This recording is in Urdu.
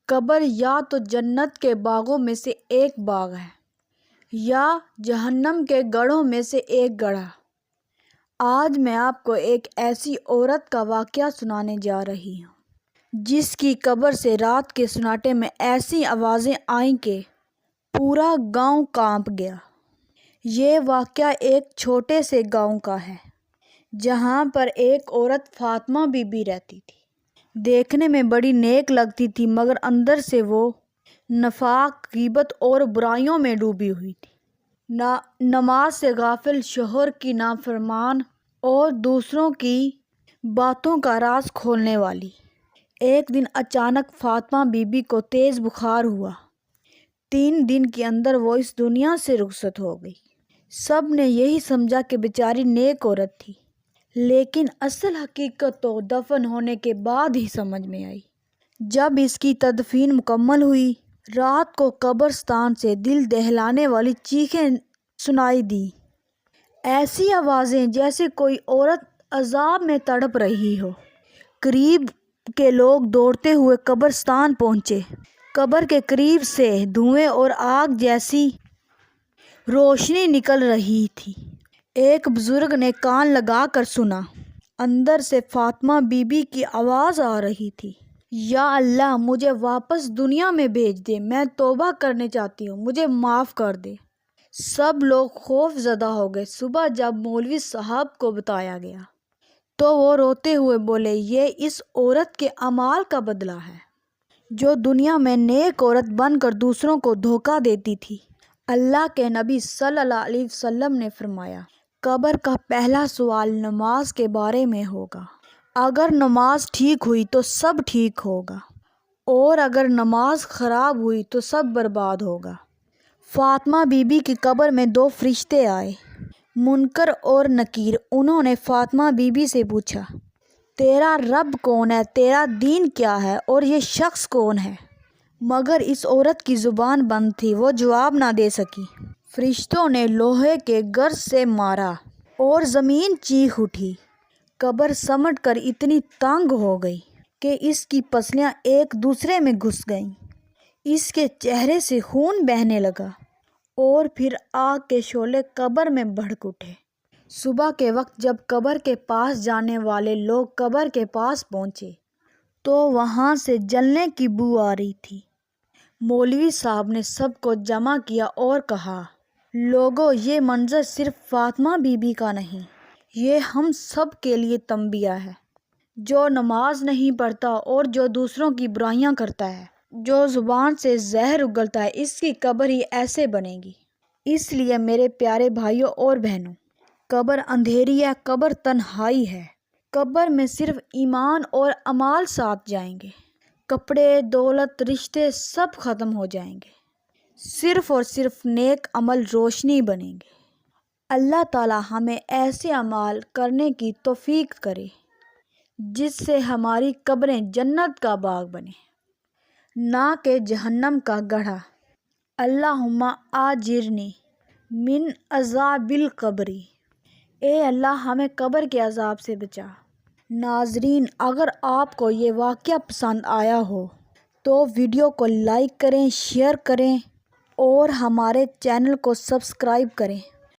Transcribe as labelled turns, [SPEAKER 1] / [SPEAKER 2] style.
[SPEAKER 1] قبر یا تو جنت کے باغوں میں سے ایک باغ ہے یا جہنم کے گڑھوں میں سے ایک گڑھا۔ آج میں آپ کو ایک ایسی عورت کا واقعہ سنانے جا رہی ہوں جس کی قبر سے رات کے سناٹے میں ایسی آوازیں آئیں کہ پورا گاؤں کانپ گیا۔ یہ واقعہ ایک چھوٹے سے گاؤں کا ہے جہاں پر ایک عورت فاطمہ بی بی رہتی تھی۔ دیکھنے میں بڑی نیک لگتی تھی مگر اندر سے وہ نفاق، غیبت اور برائیوں میں ڈوبی ہوئی تھی۔ نماز سے غافل، شوہر کی نافرمان اور دوسروں کی باتوں کا راز کھولنے والی۔ ایک دن اچانک فاطمہ بی بی کو تیز بخار ہوا۔ 3 دن کے اندر وہ اس دنیا سے رخصت ہو گئی۔ سب نے یہی سمجھا کہ بیچاری نیک عورت تھی، لیکن اصل حقیقت تو دفن ہونے کے بعد ہی سمجھ میں آئی۔ جب اس کی تدفین مکمل ہوئی، رات کو قبرستان سے دل دہلانے والی چیخیں سنائی دیں، ایسی آوازیں جیسے کوئی عورت عذاب میں تڑپ رہی ہو۔ قریب کے لوگ دوڑتے ہوئے قبرستان پہنچے۔ قبر کے قریب سے دھوئیں اور آگ جیسی روشنی نکل رہی تھی۔ ایک بزرگ نے کان لگا کر سنا۔ اندر سے فاطمہ بی بی کی آواز آ رہی تھی، یا اللہ، مجھے واپس دنیا میں بھیج دے، میں توبہ کرنے چاہتی ہوں، مجھے معاف کر دے۔ سب لوگ خوف زدہ ہو گئے۔ صبح جب مولوی صاحب کو بتایا گیا تو وہ روتے ہوئے بولے، یہ اس عورت کے اعمال کا بدلہ ہے جو دنیا میں نیک عورت بن کر دوسروں کو دھوکہ دیتی تھی۔ اللہ کے نبی صلی اللہ علیہ وسلم نے فرمایا، قبر کا پہلا سوال نماز کے بارے میں ہوگا۔ اگر نماز ٹھیک ہوئی تو سب ٹھیک ہوگا اور اگر نماز خراب ہوئی تو سب برباد ہوگا۔ فاطمہ بی بی کی قبر میں 2 فرشتے آئے، منکر اور نکیر۔ انہوں نے فاطمہ بی بی سے پوچھا، تیرا رب کون ہے، تیرا دین کیا ہے اور یہ شخص کون ہے؟ مگر اس عورت کی زبان بند تھی، وہ جواب نہ دے سکی۔ فرشتوں نے لوہے کے گرز سے مارا اور زمین چیخ اٹھی۔ قبر سمٹ کر اتنی تنگ ہو گئی کہ اس کی پسلیاں ایک دوسرے میں گھس گئیں۔ اس کے چہرے سے خون بہنے لگا اور پھر آگ کے شعلے قبر میں بھڑک اٹھے۔ صبح کے وقت جب قبر کے پاس جانے والے لوگ قبر کے پاس پہنچے تو وہاں سے جلنے کی بو آ رہی تھی۔ مولوی صاحب نے سب کو جمع کیا اور کہا، لوگو، یہ منظر صرف فاطمہ بی بی کا نہیں، یہ ہم سب کے لیے تنبیہ ہے۔ جو نماز نہیں پڑھتا اور جو دوسروں کی برائیاں کرتا ہے، جو زبان سے زہر اگلتا ہے، اس کی قبر ہی ایسے بنے گی۔ اس لیے میرے پیارے بھائیوں اور بہنوں، قبر اندھیری ہے، قبر تنہائی ہے۔ قبر میں صرف ایمان اور اعمال ساتھ جائیں گے۔ کپڑے، دولت، رشتے سب ختم ہو جائیں گے، صرف اور صرف نیک عمل روشنی بنیں گے۔ اللہ تعالی ہمیں ایسے اعمال کرنے کی توفیق کرے جس سے ہماری قبریں جنت کا باغ بنے، نہ کہ جہنم کا گڑھا۔ اللہم آجرنی من عذاب القبر۔ اے اللہ، ہمیں قبر کے عذاب سے بچا۔ ناظرین، اگر آپ کو یہ واقعہ پسند آیا ہو تو ویڈیو کو لائک کریں، شیئر کریں اور ہمارے چینل کو سبسکرائب کریں۔